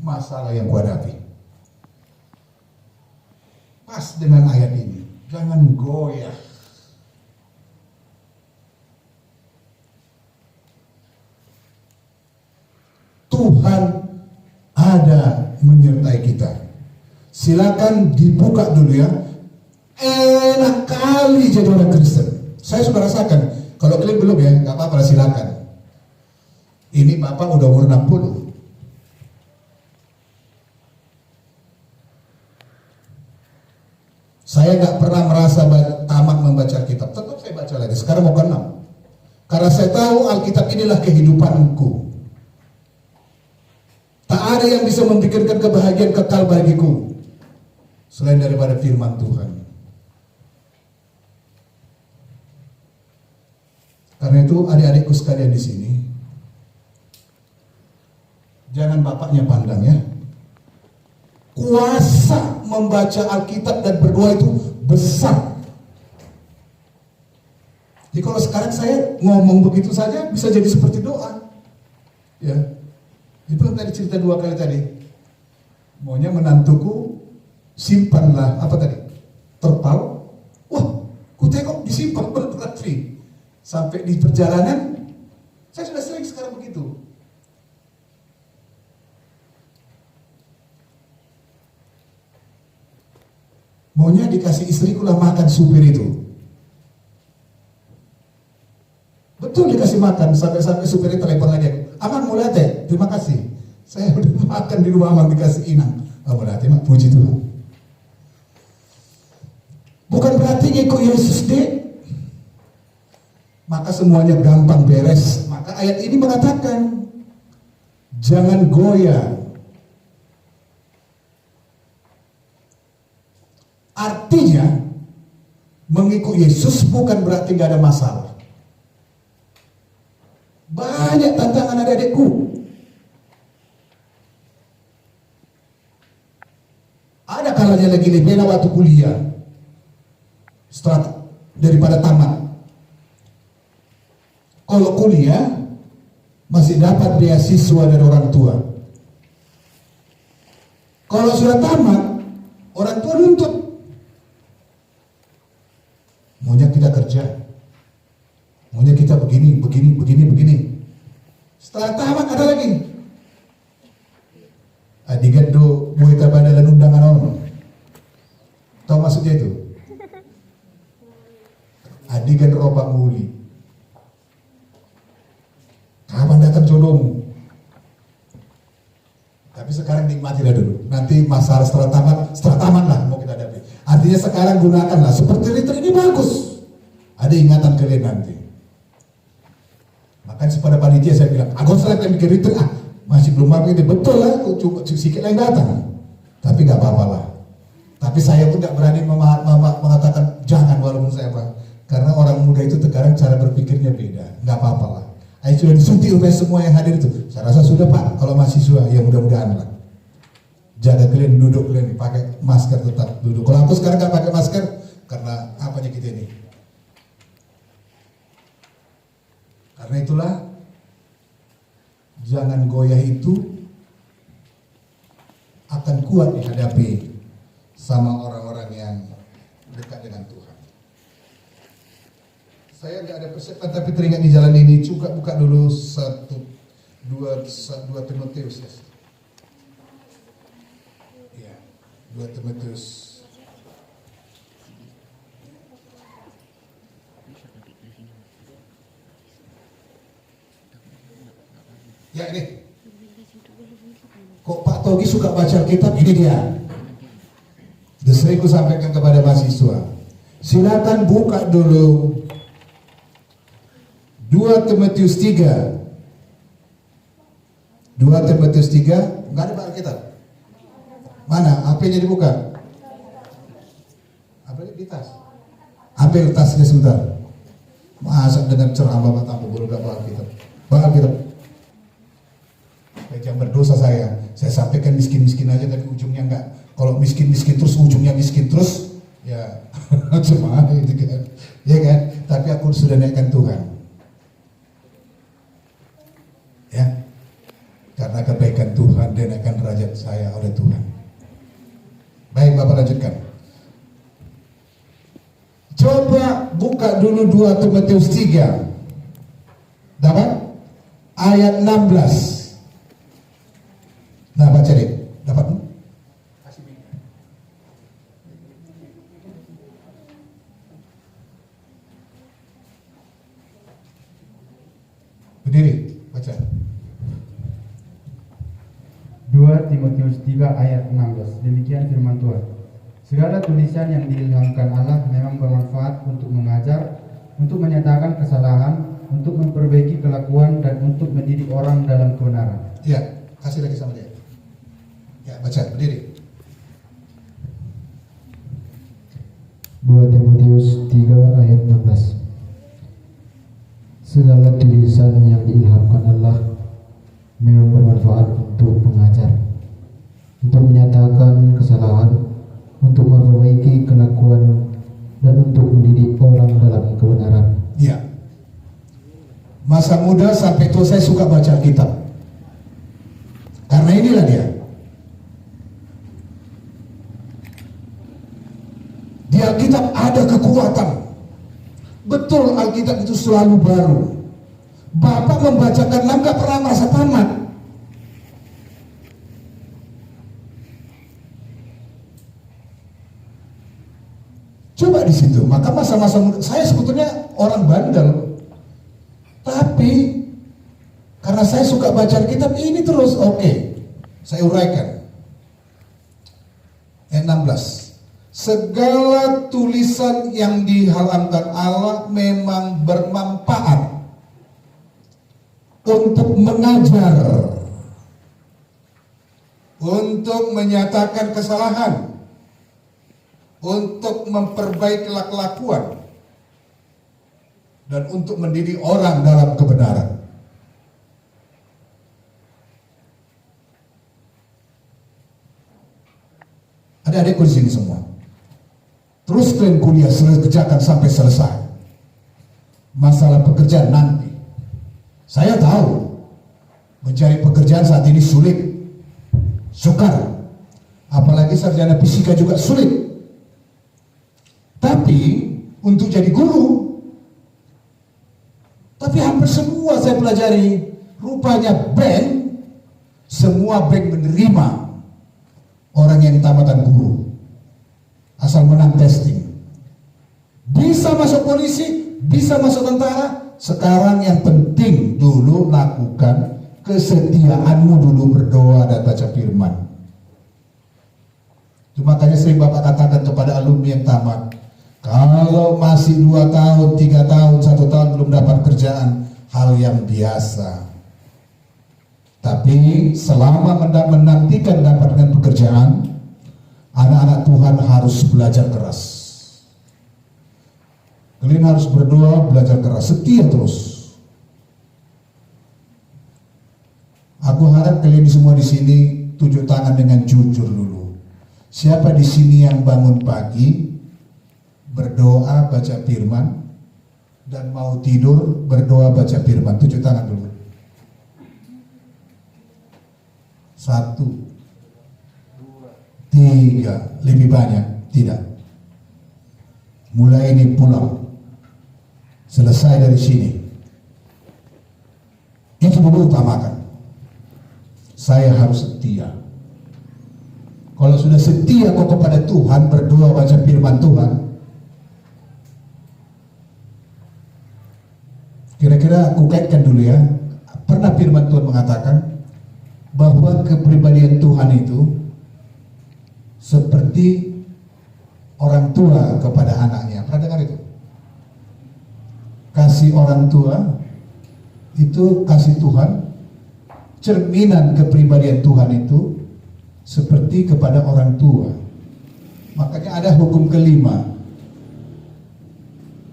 masalah yang kuhadapi. Pas dengan ayat ini, jangan goyah. Tuhan ada menyertai kita. Silakan dibuka dulu ya. Enak kali jadi orang Kristen. Saya sudah rasakan. Kalau kalian belum ya, nggak apa-apa, silakan. Ini Bapak udah umur 60. Saya nggak pernah merasa tamat membaca kitab. Tetap saya baca lagi. Sekarang mau ke-6. Karena saya tahu Alkitab inilah kehidupanku. Tak ada yang bisa memikirkan kebahagiaan kekal bagiku selain daripada firman Tuhan. Karena itu adik-adikku sekalian di sini, jangan bapaknya pandang ya. Kuasa membaca Alkitab dan berdoa itu besar. Jadi kalau sekarang saya ngomong begitu saja bisa jadi seperti doa. Ya. Itu tadi cerita 2 kali tadi. Maunya menantuku simpanlah apa tadi? Terpal. Wah, ku tengok disimpan berarti. Sampai di perjalanan saya sudah sering sekarang begitu. Maunya dikasih istriku lah makan supir itu. Betul dikasih makan, sampai supirnya telepon lagi. Aman mulai teh, terima kasih. Saya udah makan di rumah Amang dikasih inang. Oh berarti mak puji Tuhan. Bukan berarti ngikut Yesus deh. Maka semuanya gampang beres. Maka ayat ini mengatakan jangan goyah. Artinya mengikut Yesus bukan berarti gak ada masalah. Banyak tantangan adik-adikku. Ada kalanya lagi lebih waktu kuliah setelah daripada tamat. Kalau kuliah masih dapat beasiswa dari orang tua. Kalau sudah tamat, orang tua nuntut. Maunya kita kerja. Maunya kita begini. Setelah tamat ada lagi. Adigado buita bandalan undangan orang. Tahu maksudnya itu? Adigan robak muli. Kapan datang jodohmu? Tapi sekarang nikmatilah dulu. Nanti masalah setelah tamat lah mau kita hadapi. Artinya sekarang gunakanlah. Seperti retreat ini bagus. Ada ingatan kalian nanti. Makanya kepada panitia saya bilang, aku selalu mikir retreat, masih belum mampu ini. Betul lah, cuma sedikit yang datang. Tapi gak apa-apa lah. Tapi saya pun gak berani mengatakan jangan walaupun saya apa. Karena orang muda itu sekarang cara berpikirnya beda. Gak apa-apa lah. Ayo sudah disuntik oleh semua yang hadir itu. Saya rasa sudah Pak, kalau mahasiswa ya mudah-mudahan lah. Jaga kalian duduk kalian pakai masker tetap duduk. Kalau aku sekarang nggak pakai masker karena apanya kita ini. Karena itulah jangan goyah itu akan kuat dihadapi sama orang-orang yang dekat dengan Tuhan. Saya nggak ada persiapan tapi teringat di jalan ini juga buka dulu 2 Timotius ya. Ya, 2 Timotius. Ya ini. Kok Pak Togi suka baca kitab ini dia. Sudah sering ku sampaikan kepada mahasiswa. Silakan buka dulu 2 Timotius 3. 2 Timotius 3, enggak ada Alkitab. Mana? HP-nya dibuka. HP di tas. Ambil tasnya sebentar. Masa dengan ceramah tanpa bulu gak Alkitab. Bawa Alkitab. Yang berdosa saya sampaikan miskin-miskin aja tapi ujungnya enggak. Kalau miskin-miskin terus ujungnya miskin terus, ya cuma itu kan. Ya kan? Tapi aku sudah naikkan Tuhan. Ya, karena kebaikan Tuhan dan Bapak lanjutkan. Coba buka dulu 2 Timotius 3. Dapat? Ayat 16. Nah, baca deh. Dapat? Berdiri, baca. 2 Timotius 3 ayat 16. Demikian firman Tuhan. Segala tulisan yang diilhamkan Allah memang bermanfaat untuk mengajar, untuk menyatakan kesalahan, untuk memperbaiki kelakuan, dan untuk mendidik orang dalam kebenaran. Ya, kasih lagi sama dia. Ya, baca, berdiri. 2 Timotius 3 ayat 16. Segala tulisan yang diilhamkan Allah memang bermanfaat untuk mengajar, untuk menyatakan kesalahan, untuk memperbaiki kelakuan, dan untuk mendidik orang dalam kebenaran. Ya. Masa muda sampai tua saya suka baca Alkitab. Karena inilah dia. Di Alkitab ada kekuatan. Betul, Alkitab itu selalu baru. Bapak membacakan nggak pernah merasa tamat. Coba di situ. Maka masa-masa muda saya sebetulnya orang bandel. Tapi karena saya suka baca Alkitab ini terus, oke. Saya uraikan. Ayat 16. Segala tulisan yang diharamkan Allah memang bermanfaat untuk mengajar, untuk menyatakan kesalahan, untuk memperbaiki kelakuan, dan untuk mendidik orang dalam kebenaran. Adik-adikku di sini semua, terus kalian kuliah kerjakan sampai selesai. Masalah pekerjaan nanti. Saya tahu mencari pekerjaan saat ini sulit, sukar. Apalagi sarjana fisika juga sulit. Tapi untuk jadi guru, tapi hampir semua saya pelajari, rupanya bank, semua bank menerima orang yang tamatan guru asal menang testing. Bisa masuk polisi, bisa masuk tentara. Sekarang yang penting dulu lakukan kesetiaanmu, dulu berdoa dan baca firman. Itu makanya sering Bapak katakan kepada alumni yang tamat, kalau masih 2 tahun, 3 tahun, 1 tahun belum dapat kerjaan, hal yang biasa. Tapi selama menantikan mendapatkan pekerjaan, anak-anak Tuhan harus belajar keras. Kalian harus berdoa, belajar keras, setia terus. Aku harap kalian semua di sini tunjuk tangan dengan jujur dulu. Siapa di sini yang bangun pagi, berdoa, baca firman, dan mau tidur, berdoa, baca firman? Tunjuk tangan dulu. 1, 2, 3, lebih banyak? Tidak. Mulai ini pulang. Selesai dari sini. Itu dulu utamakan. Saya harus setia. Kalau sudah setia kok kepada Tuhan, berdoa, baca firman Tuhan, kira-kira aku kaitkan dulu ya. Pernah firman Tuhan mengatakan bahwa kepribadian Tuhan itu seperti orang tua kepada anaknya. Pernah dengar itu? Kasih orang tua itu, kasih Tuhan, cerminan kepribadian Tuhan itu seperti kepada orang tua. Makanya ada hukum kelima,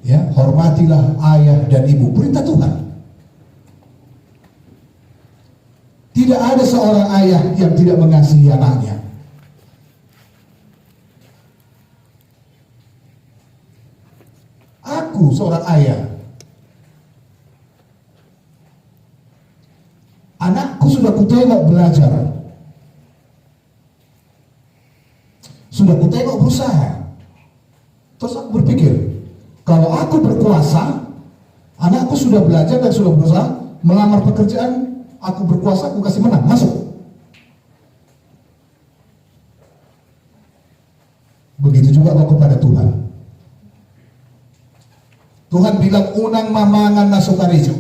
ya, hormatilah ayah dan ibu, perintah Tuhan. Tidak ada seorang ayah yang tidak mengasihi anaknya. Aku seorang ayah, anakku sudah kutengok belajar. Sudah ku tengok berusaha. Terus aku berpikir, kalau aku berkuasa, anakku sudah belajar dan sudah berusaha melamar pekerjaan, aku berkuasa, aku kasih menang, masuk. Begitu juga kau kepada Tuhan. Tuhan bilang unang mamangan nasukarijo.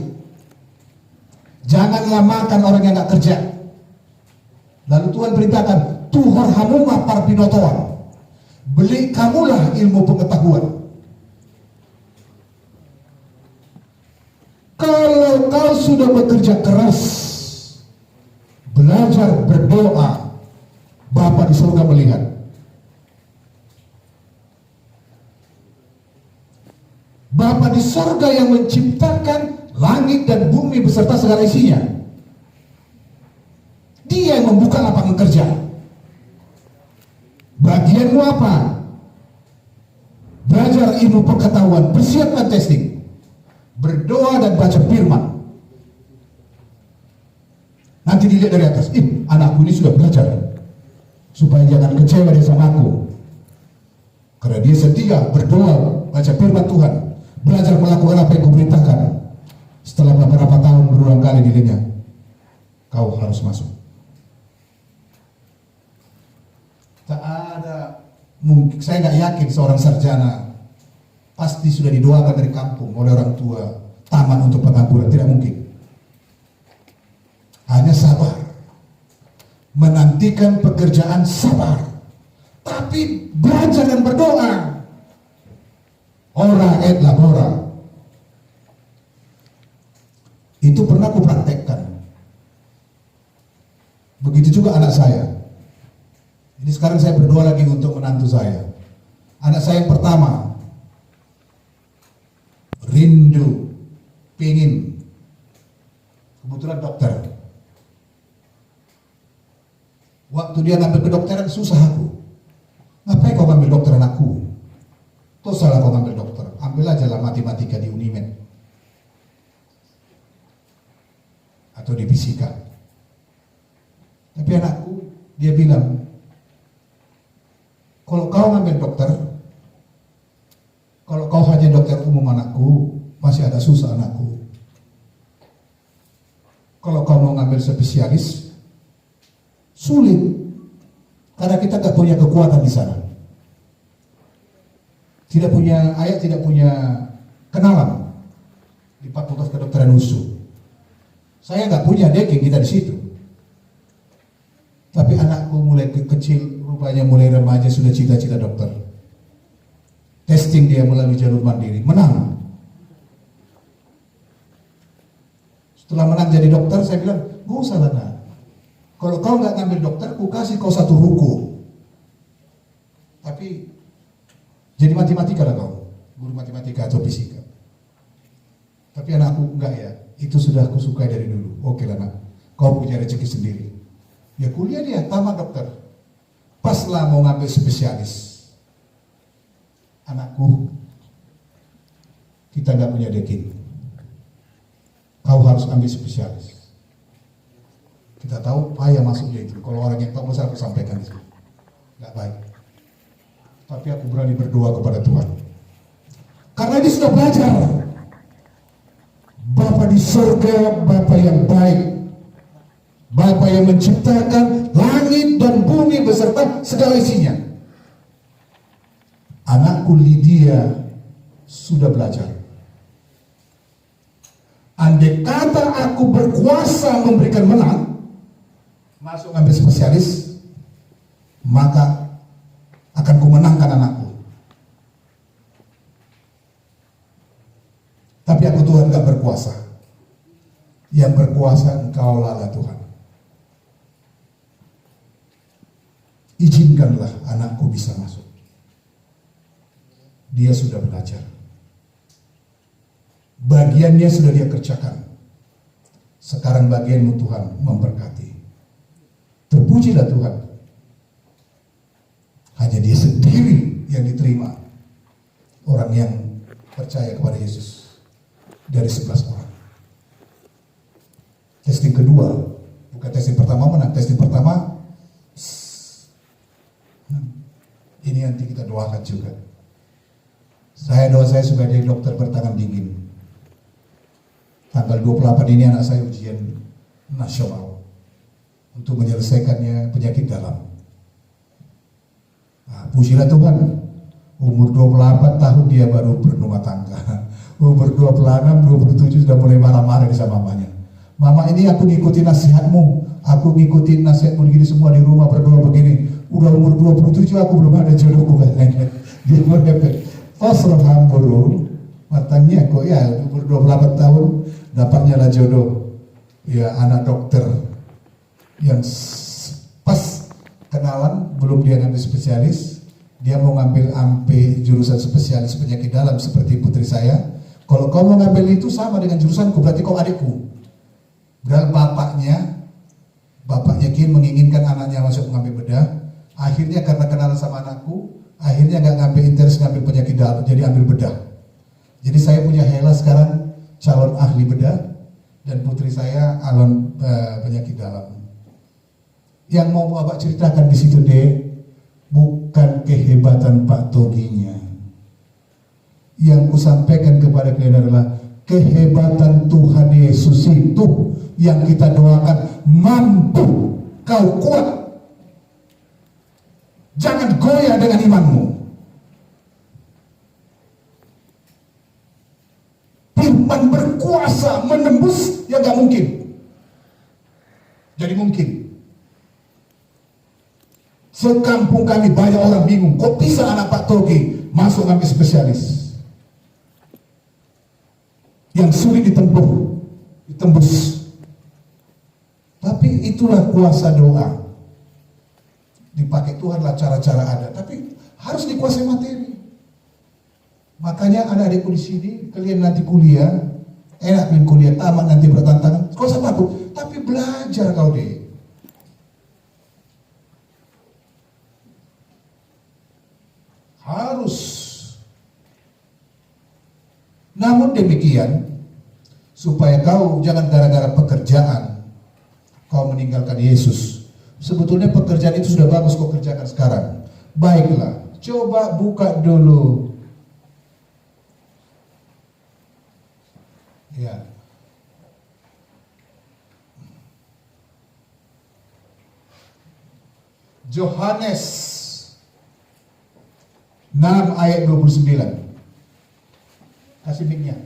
Janganlah makan orang yang gak kerja. Lalu Tuhan perintahkan, Tuhar hamumah parpinotoan. Beli kamulah ilmu pengetahuan. Kalau kau sudah bekerja keras, belajar berdoa, Bapa di surga melihat. Bapa di surga yang menciptakan langit dan bumi beserta segala isinya. Dia yang membuka lapangan kerja. Bagianmu apa? Belajar ilmu pengetahuan, persiapkan testing, berdoa dan baca firman. Nanti dilihat dari atas, anakku ini sudah belajar, supaya jangan kecewa dia sama aku. Karena dia setia berdoa, baca firman Tuhan, belajar melakukan apa yang kuperintahkan. Setelah beberapa tahun berulang kali dirinya, kau harus masuk. Tak ada, mungkin saya nggak yakin seorang sarjana pasti sudah didoakan dari kampung oleh orang tua tamat untuk pengangguran, tidak mungkin. Hanya sabar, menantikan pekerjaan sabar, tapi belajar dan berdoa. Ora et labora. Itu pernah aku praktekkan. Begitu juga anak saya. Ini sekarang saya berdoa lagi untuk menantu saya. Anak saya yang pertama rindu, pingin, kebetulan dokter. Waktu dia ngambil kedokteran susah aku. Ngapain kau ngambil dokter anakku? Tuh salah kau ngambil dokter. Ambil aja lah matematika di Unimed atau di fisika. Tapi anakku, dia bilang, kalau kau ngambil dokter, kalau kau hanya dokter umum anakku, masih agak susah anakku. Kalau kau mau ngambil spesialis, sulit, karena kita gak punya kekuatan di sana. Tidak punya ayah, tidak punya kenalan di Fakultas Kedokteran USU. Saya nggak punya daging kita di situ. Tapi anakku mulai kecil, rupanya mulai remaja sudah cita-cita dokter. Testing dia melalui jalur mandiri, menang. Setelah menang jadi dokter, saya bilang, gak usah lah nak. Kalau kau nggak ngambil dokter, ku kasih kau satu ruko. Tapi jadi matematika lah kau, guru matematika atau fisika. Tapi anakku enggak ya, itu sudah aku sukai dari dulu. Oke lah nak, kau punya rezeki sendiri. Ya kuliah dia, tamat dokter. Pas lah mau ngambil spesialis. Anakku, kita nggak punya daging. Kau harus ambil spesialis. Kita tahu payah masuknya itu. Kalau orang yang tahu, saya aku sampaikan itu. Nggak baik. Tapi aku berani berdoa kepada Tuhan. Karena dia sudah belajar. Bapa di surga, Bapa yang baik. Bapa yang menciptakan langit dan bumi beserta segala isinya. Anakku Lydia sudah belajar. Andai kata aku berkuasa memberikan menang, masuk ambil spesialis, maka akan kumenangkan anakku. Tapi aku Tuhan gak berkuasa. Yang berkuasa Engkau lah Tuhan. Izinkanlah anakku bisa masuk. Dia sudah belajar. Bagiannya sudah dia kerjakan. Sekarang bagianmu Tuhan memberkati. Terpujilah Tuhan. Hanya dia sendiri yang diterima. Orang yang percaya kepada Yesus. Dari 11 orang. Testing kedua. Bukan testing pertama menang. Testing pertama ini nanti kita doakan juga. Doa saya sebagai dokter bertangan dingin. Tanggal 28 ini anak saya ujian nasional untuk menyelesaikannya penyakit dalam. Nah, pujilah Tuhan, umur 28 tahun dia baru berumah tangga. Umur 26, 27 sudah mulai marah-marah sama mamanya. Mama, ini aku ngikutin nasihatmu, aku ngikutin nasihatmu begini semua di rumah berdoa begini. Udah umur 27 aku belum ada jodohku katanya. Dia merepet. Pasrah hamburu, matangnya kok ya umur 28 tahun dapatnya lah jodoh. Ya anak dokter yang pas kenalan belum dia ngambil spesialis, dia mau ngambil jurusan spesialis penyakit dalam seperti putri saya. Kalau kau mau ngambil itu sama dengan jurusanku, berarti kau adikku. Dan bapaknya Kin menginginkan anaknya masuk mengambil bedah. Akhirnya karena kenalan sama anakku, akhirnya nggak ngambil interest ngambil penyakit dalam, jadi ambil bedah. Jadi saya punya Hela sekarang calon ahli bedah dan putri saya alon penyakit dalam. Yang mau Bapak ceritakan di situ deh, bukan kehebatan Pak Toginya. Yang kusampaikan kepada kalian adalah kehebatan Tuhan Yesus itu yang kita doakan mampu kau kuat. Jangan goyah dengan imanmu. Firman berkuasa menembus yang gak mungkin. Jadi mungkin. Sekampung kami banyak orang bingung, kok bisa anak Pak Togi masuk ngambil spesialis? Yang sulit ditembus. Tapi itulah kuasa doa. Dipakai Tuhan lah cara-cara ada, tapi harus dikuasai materi. Makanya anak-adikku di sini, kalian nanti kuliah, enak main kuliah tamat nanti bertantangan, kau usah takut, tapi belajar kau deh. Harus. Namun demikian, supaya kau jangan gara-gara pekerjaan kau meninggalkan Yesus. Sebetulnya pekerjaan itu sudah bagus kau kerjakan sekarang. Baiklah, coba buka dulu. Ya. Yohanes 6 ayat 29. Kasih mic-nya.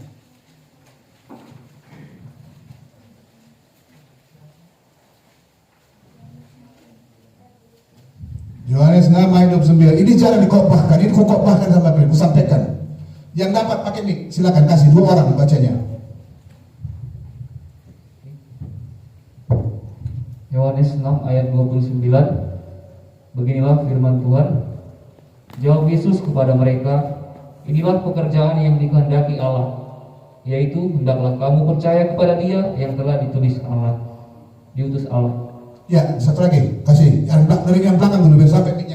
Yohanes 6 ayat 29. Ini cara dikotbahkan, ini kukotbahkan sama kalian, kusampaikan. Yang dapat pakai mic, silakan kasih 2 orang bacanya. Yohanes 6 ayat 29. Beginilah firman Tuhan. Jawab Yesus kepada mereka, inilah pekerjaan yang dikehendaki Allah, yaitu hendaklah kamu percaya kepada Dia yang telah diutus Allah. Ya, satu lagi, kasih. Dari yang belakang dulu biar sampai mic-nya.